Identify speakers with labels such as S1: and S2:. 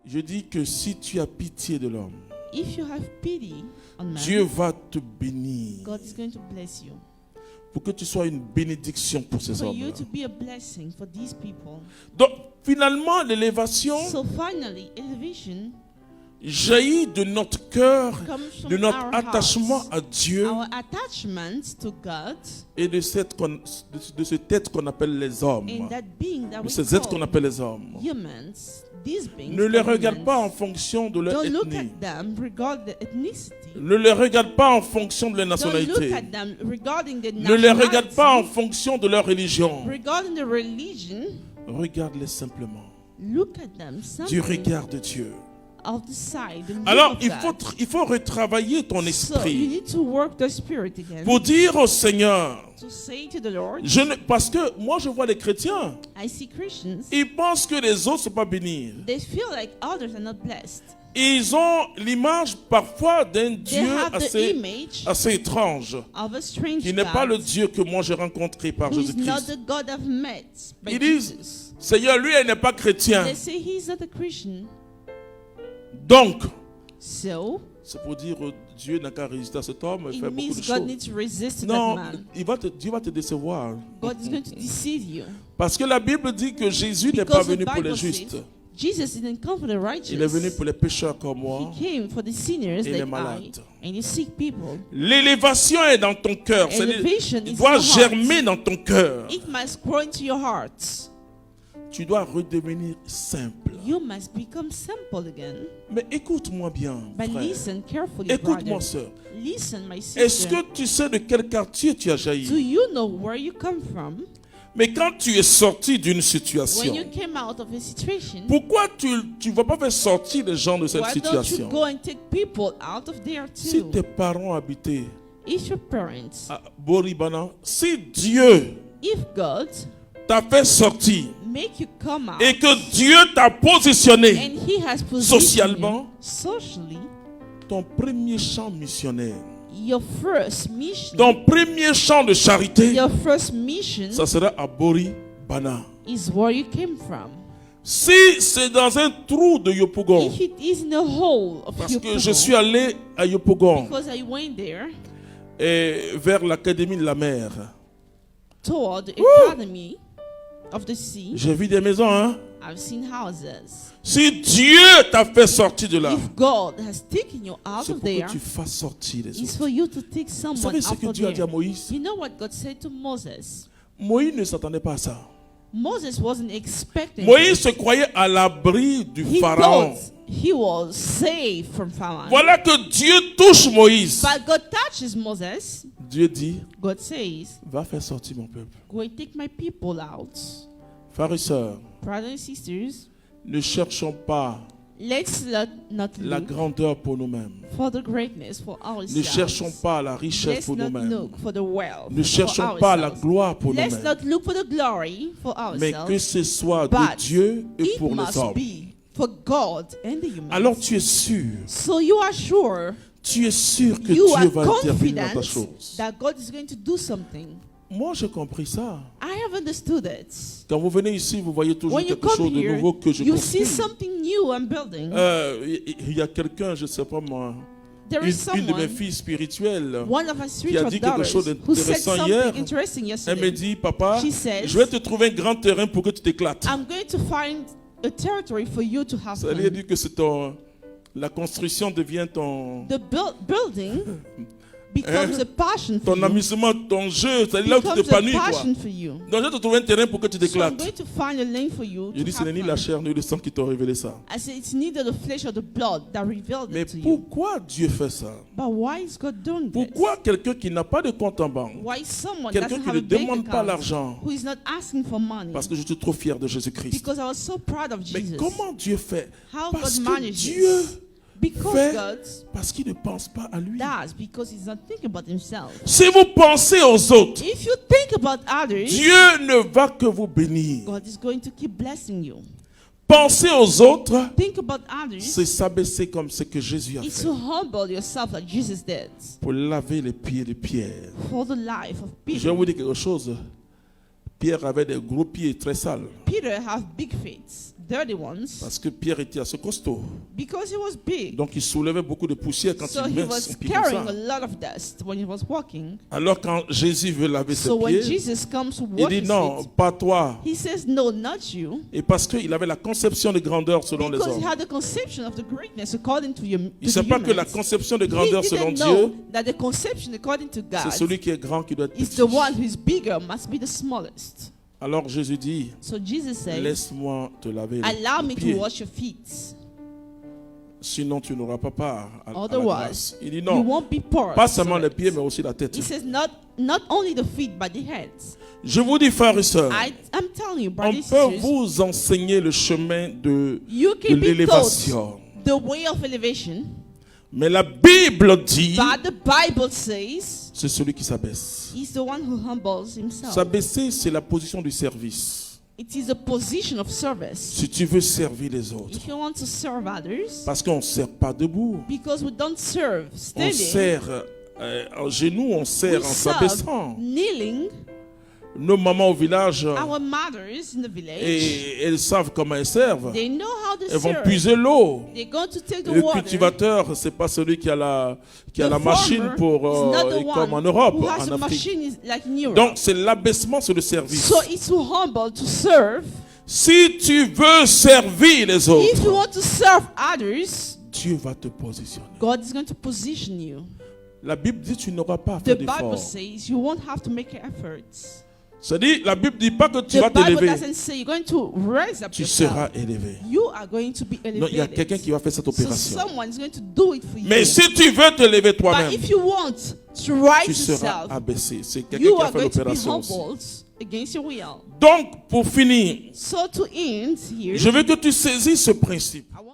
S1: Je dis que si tu as pitié de l'homme,
S2: if you have pity on man,
S1: Dieu va te bénir
S2: God is going to bless you.
S1: pour que tu sois une bénédiction pour ces
S2: For
S1: hommes.
S2: you to be a blessing for these people.
S1: Donc, finalement, l'élévation
S2: So finally, elevation
S1: jaillit de notre cœur,
S2: comes from
S1: de notre
S2: our
S1: attachement
S2: hearts,
S1: à Dieu
S2: our attachment to God,
S1: et de cet être qu'on appelle les hommes.
S2: and that being that
S1: De
S2: we
S1: ces êtres qu'on
S2: call
S1: appelle les hommes.
S2: humans. These beings
S1: Ne les
S2: are
S1: regarde
S2: humans.
S1: pas en fonction de leur
S2: Don't look
S1: ethnie.
S2: at them regarding the ethnicity.
S1: Ne les regarde pas en fonction de leur
S2: Don't look
S1: nationalité.
S2: at them regarding the
S1: Ne les regarde
S2: nationality.
S1: pas en fonction de leur religion.
S2: Regarding the religion,
S1: Regarde-les simplement
S2: look at them
S1: du
S2: something
S1: regard de Dieu.
S2: of the side. The look
S1: Alors,
S2: of
S1: il faut retravailler ton
S2: So you
S1: esprit
S2: need to work the spirit again.
S1: pour dire au Seigneur,
S2: To say to the Lord,
S1: parce que moi je vois les chrétiens,
S2: I see Christians,
S1: ils pensent que les autres ne sont pas bénis.
S2: they feel like others are not blessed.
S1: Ils ont l'image parfois d'un
S2: They
S1: Dieu
S2: have the image
S1: assez étrange,
S2: of a strange
S1: qui n'est pas le
S2: God
S1: Dieu que moi j'ai rencontré par
S2: who is not
S1: Jésus-Christ.
S2: the God I've met by
S1: Ils disent,
S2: Jesus.
S1: Seigneur, lui, il n'est pas chrétien.
S2: They say he's not a Christian.
S1: Donc,
S2: So
S1: c'est pour dire Dieu n'a qu'à résister à cet homme et
S2: it
S1: faire beaucoup de
S2: means God
S1: choses.
S2: needs to resist to that
S1: Non,
S2: man.
S1: Dieu va te décevoir.
S2: God is going to deceive you.
S1: Parce que la Bible dit que Jésus n'est
S2: Because
S1: pas
S2: the
S1: venu pour les
S2: Bible
S1: justes.
S2: says Jesus didn't come for the
S1: Il est venu
S2: righteous.
S1: pour les pécheurs comme moi.
S2: He came for the sinners
S1: Et les
S2: like I
S1: malades.
S2: and the sick people.
S1: L'élévation est dans ton cœur.
S2: Elevation
S1: Il
S2: is
S1: doit
S2: in your heart.
S1: germer dans ton cœur.
S2: It must grow into your heart.
S1: Tu dois redevenir simple.
S2: You must become simple again.
S1: Mais écoute-moi bien,
S2: But
S1: frère.
S2: listen carefully,
S1: Écoute-moi,
S2: brother.
S1: sœur.
S2: Listen, my
S1: Est-ce
S2: sister.
S1: que tu sais de quel quartier tu as
S2: Do
S1: jailli?
S2: you know where you come from?
S1: Mais quand tu es sorti d'une
S2: When
S1: situation,
S2: you came out of a situation,
S1: pourquoi tu ne vas pas faire sortir les gens de cette
S2: why don't you
S1: situation?
S2: go and take people out of there
S1: Si
S2: too?
S1: tes parents habitaient
S2: If your parents,
S1: à Boribana, si Dieu
S2: if God
S1: t'a fait sortir
S2: make you come out
S1: et que Dieu t'a positionné,
S2: and He has positioned
S1: socialement,
S2: you socially,
S1: ton premier champ missionnaire,
S2: your first mission,
S1: ton premier champ de charité,
S2: your first mission
S1: ça sera à Boribana.
S2: is where you came from.
S1: Si c'est dans un trou de Yopougon,
S2: If it is in the hole of
S1: parce
S2: your
S1: que je suis allé à Yopougon
S2: because I went there
S1: et vers l'Académie de la mer,
S2: toward the academy of the sea,
S1: j'ai vu des maisons, hein?
S2: I've seen houses.
S1: Si Dieu t'a fait sortir de là,
S2: If God has taken you out
S1: c'est
S2: of
S1: pour que
S2: there,
S1: tu fasses sortir les
S2: it's
S1: autres.
S2: for you to take
S1: Vous
S2: someone
S1: savez ce
S2: out
S1: que
S2: of
S1: Dieu a dit à
S2: there.
S1: Moïse?
S2: You know what God said to Moses?
S1: Moïse ne s'attendait pas à ça.
S2: Moses wasn't expecting
S1: Moïse
S2: this.
S1: se croyait à l'abri du
S2: He
S1: pharaon.
S2: thought he was safe from Pharaoh.
S1: Voilà que Dieu touche Moïse.
S2: But God touches Moses.
S1: Dieu dit,
S2: God says,
S1: va faire sortir mon peuple.
S2: go and take my people out.
S1: Frères et sœurs,
S2: Brothers and sisters,
S1: ne cherchons pas
S2: let's not
S1: la
S2: look
S1: grandeur pour nous-mêmes.
S2: for the greatness for
S1: Ne
S2: ourselves.
S1: cherchons pas la richesse
S2: Let's
S1: pour
S2: not
S1: nous-mêmes.
S2: look for the wealth
S1: Ne
S2: for
S1: cherchons pas la
S2: ourselves.
S1: gloire pour
S2: Let's
S1: nous-mêmes.
S2: not look for the glory for
S1: Mais que
S2: ourselves.
S1: ce soit de
S2: But
S1: Dieu et
S2: It
S1: pour les
S2: must
S1: hommes.
S2: be for God and the humans.
S1: Alors tu es sûr,
S2: So you are sure,
S1: tu es sûr que
S2: you
S1: Dieu
S2: are
S1: va intervenir dans ta
S2: confident
S1: chose.
S2: that God is going to do something.
S1: Moi j'ai compris ça.
S2: I have understood it.
S1: Quand vous venez ici, vous voyez toujours
S2: When you
S1: quelque
S2: come
S1: chose de
S2: here,
S1: nouveau que je
S2: you see
S1: construis.
S2: something new I'm building.
S1: Il y a quelqu'un, je ne sais pas moi,
S2: There is
S1: une de mes
S2: someone,
S1: filles spirituelles,
S2: one of our spiritual
S1: dit quelque
S2: daughters,
S1: chose
S2: who said
S1: d'intéressant
S2: something
S1: hier.
S2: interesting
S1: elle me
S2: yesterday.
S1: dit, papa,
S2: She says,
S1: je vais te trouver un grand terrain pour que tu t'éclates.
S2: I'm going to find a territory for you to have
S1: Ça veut
S2: fun.
S1: dire que la construction devient ton
S2: Building becomes a passion for you.
S1: amusement, ton jeu, c'est là où tu
S2: Becomes a
S1: t'épanouis. Quoi.
S2: passion for you.
S1: Donc je vais te trouver un terrain pour que tu
S2: So I'm
S1: t'éclates.
S2: going to find a lane for you
S1: Je
S2: to
S1: dis, ce
S2: have
S1: n'est ni
S2: fun.
S1: la chair ni le sang qui t'ont révélé ça.
S2: I said it's neither the flesh or the blood that revealed
S1: Mais
S2: it to you.
S1: pourquoi Dieu fait ça?
S2: But why is God doing this?
S1: Pourquoi quelqu'un qui n'a pas de compte en banque,
S2: Why someone
S1: quelqu'un
S2: doesn't
S1: qui
S2: have
S1: ne
S2: a bank
S1: demande pas
S2: account
S1: l'argent,
S2: who is not asking for money?
S1: parce que je suis trop fier de Jésus-Christ.
S2: Because I was so proud of
S1: Mais
S2: Jesus.
S1: comment Dieu fait?
S2: How
S1: Parce
S2: God
S1: que
S2: manages
S1: Dieu
S2: Because
S1: fait
S2: God
S1: parce qu'il ne pense pas à lui.
S2: does, because he's not thinking about himself.
S1: Si vous pensez aux autres,
S2: If you think about others,
S1: Dieu ne va que vous bénir.
S2: God is going to keep blessing you.
S1: Penser aux autres,
S2: Think about others.
S1: c'est s'abaisser comme ce que Jésus a
S2: It's
S1: fait.
S2: to humble yourself like Jesus did
S1: Pour laver les pieds de Pierre.
S2: for the life of
S1: Je vais
S2: Peter.
S1: vous dire quelque chose. Pierre avait des gros pieds très sales.
S2: Peter have big feet, dirty ones
S1: Parce que Pierre était assez costaud.
S2: because he was big.
S1: Donc il soulevait beaucoup de poussière quand
S2: So
S1: il
S2: he
S1: met
S2: was
S1: son pied comme
S2: carrying
S1: ça.
S2: a lot of dust when he was walking.
S1: Alors quand Jésus veut laver ses
S2: So when
S1: pieds,
S2: Jesus comes to
S1: il
S2: wash
S1: dit
S2: his
S1: non,
S2: feet,
S1: pas toi.
S2: he says, no, not you.
S1: Et parce qu'il avait la conception de grandeur selon les
S2: Because he
S1: hommes.
S2: had the conception of the greatness according to your
S1: Il ne sait pas que la conception de grandeur
S2: He
S1: selon
S2: didn't
S1: Dieu,
S2: know that the conception according to
S1: c'est
S2: God
S1: celui qui est grand qui doit être
S2: is
S1: petit.
S2: the one who is bigger, must be the smallest.
S1: Alors Jésus dit,
S2: So Jesus says,
S1: laisse-moi te laver
S2: allow
S1: les
S2: me to
S1: pieds,
S2: wash your feet.
S1: sinon tu n'auras pas part à la
S2: Otherwise,
S1: grâce. Il dit
S2: you
S1: non,
S2: won't be part.
S1: pas seulement
S2: of
S1: les
S2: it.
S1: pieds, mais aussi la tête.
S2: He says not only the feet but the heads.
S1: Je vous dis, frères et sœurs,
S2: I'm telling you,
S1: on
S2: brothers and
S1: peut
S2: sisters,
S1: vous enseigner le chemin de
S2: you can be
S1: l'élévation.
S2: taught the way of elevation,
S1: Mais la Bible dit,
S2: but the Bible says
S1: c'est celui qui s'abaisse.
S2: he's the one who humbles himself.
S1: S'abaisser, c'est la position du service.
S2: It is a position of service.
S1: Si tu veux servir les autres.
S2: If you want to serve others,
S1: Parce qu'on ne sert pas debout.
S2: because we don't serve
S1: On
S2: standing,
S1: sert en genoux, on sert
S2: we
S1: en
S2: serve
S1: s'abaissant.
S2: kneeling.
S1: Nos mamans au village,
S2: Our mothers in the village,
S1: et elles savent comment elles servent.
S2: they know how to
S1: Elles vont
S2: serve.
S1: puiser l'eau.
S2: They're going to take the
S1: Le
S2: water.
S1: cultivateur, c'est pas celui qui a la
S2: The
S1: machine
S2: farmer
S1: pour
S2: is not the
S1: comme en
S2: one
S1: Europe,
S2: who has
S1: en
S2: a
S1: Afrique.
S2: machine is like in Europe.
S1: Donc c'est l'abaissement sur le service.
S2: So it's too humble to serve.
S1: Si tu veux servir les
S2: If you
S1: autres,
S2: want to serve others,
S1: Dieu va te positionner.
S2: God is going to position you.
S1: La Bible dit tu n'auras pas à
S2: The
S1: faire
S2: Bible
S1: d'efforts.
S2: says you won't have to make efforts.
S1: C'est-à-dire, la Bible dit pas que tu
S2: The
S1: vas
S2: Bible
S1: t'élever,
S2: doesn't say you're going to raise up
S1: tu
S2: yourself.
S1: seras élevé.
S2: You are going to be
S1: Non, il y a quelqu'un
S2: elevated.
S1: qui va faire cette
S2: So
S1: opération.
S2: someone is going to do it for
S1: Mais
S2: you.
S1: si tu veux te lever
S2: But
S1: toi-même,
S2: if you want to rise
S1: tu seras
S2: yourself,
S1: abaissé. C'est quelqu'un
S2: you
S1: qui a
S2: are
S1: fait
S2: going to be
S1: l'opération aussi.
S2: humbled against your will.
S1: Donc, pour finir,
S2: So to end here,
S1: je veux que tu saisisses ce principe.